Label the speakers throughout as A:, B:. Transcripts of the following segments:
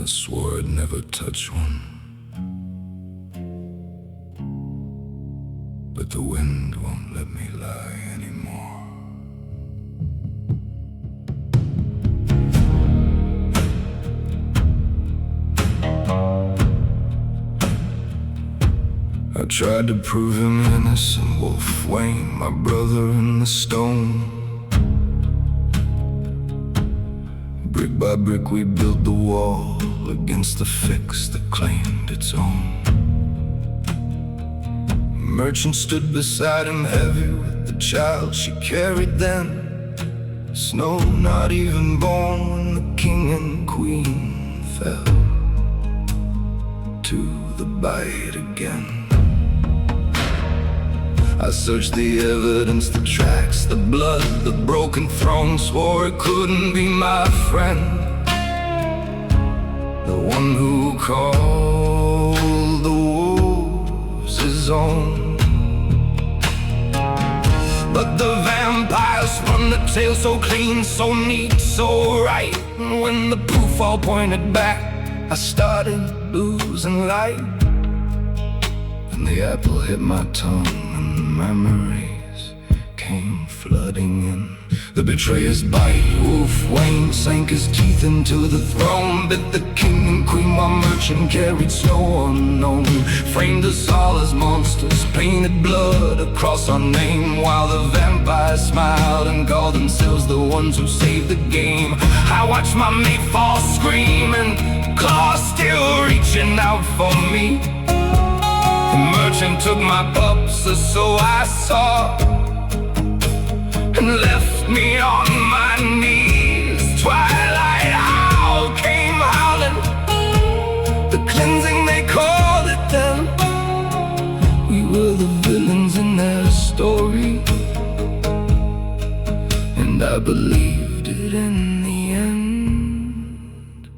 A: I swore I'd never touch one, but the wind won't let me lie anymore. I tried to prove him innocent, Wolf Wayne, my brother in the stone. Brick by brick we built the wall against the fix that claimed its own. Merchant stood beside him, heavy with the child she carried then. Snow not even born when the king and queen fell to the bite again. I searched the evidence, the tracks, the blood, the broken throne. Swore it couldn't be my friend, the one who called the wolves his own. But the vampire spun the tale so clean, so neat, so right. And when the proof all pointed back, I started losing light. And the apple hit my tongue, and the memories came flooding in. The betrayer's bite, Wolf Wayne sank his teeth into the throne. Bit the king and queen while merchant carried snow unknown. Framed us all as monsters, painted blood across our name, while the vampires smiled and called themselves the ones who saved the game. I watched my mate fall screaming, claws still reaching out for me. The merchant took my pups, or so I saw, and left me on my knees. Twilight Howl came howling, the cleansing they called it then. We were the villains in their story, and I believed it in the end.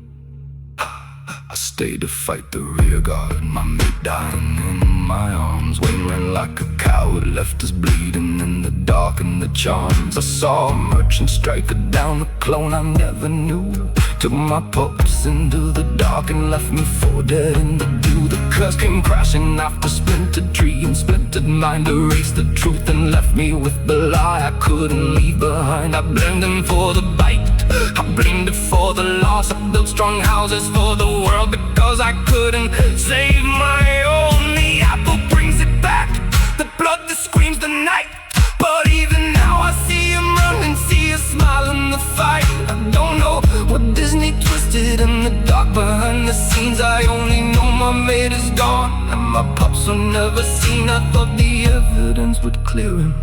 A: I stayed to fight the rear guard, my mate dying in my arms. Wayne ran like a coward, left us bleeding in the dark and the charms. I saw a merchant strike her down, a clone I never knew. Took my pups into the dark and left me for dead in the dew. The curse came crashing after splintered tree and splintered mind, erased the truth and left me with the lie I couldn't leave behind. I blamed him for the bite, I blamed it for the loss. I built strong houses for the world because I couldn't save my own. The apple brings it back, the blood that screams the night. But even now I see him run and see a smile in the fight. I don't know what Disney twisted in the dark behind the scenes. I only know my mate is gone and my pups are never seen. I thought the evidence would clear him,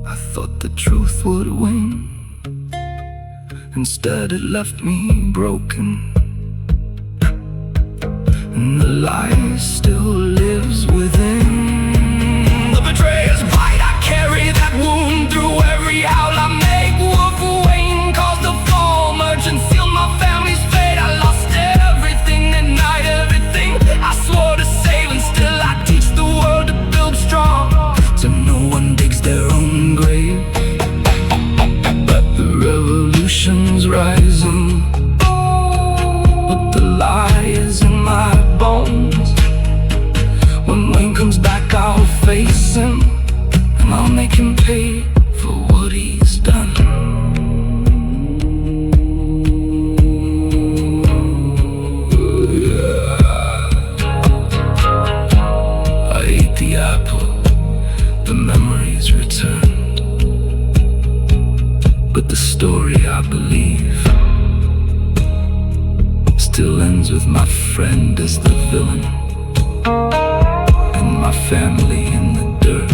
A: I thought the truth would win. Instead it left me broken, and the lie still lives within. The betrayer's bite, I carry that wound through every howl I make. Wolf Wayne caused the fall, merchant sealed my family's fate. I lost everything that night, everything I swore to save, and still I teach the world to build strong, so no one digs their own grave. But the revolution's rising, but the lie is in my bones. When Wayne comes back I'll face him, and I'll make him pay for what he's done. I ate the apple, the memories returned, but the story I believe still ends with my friend as the villain, and my family in the dirt.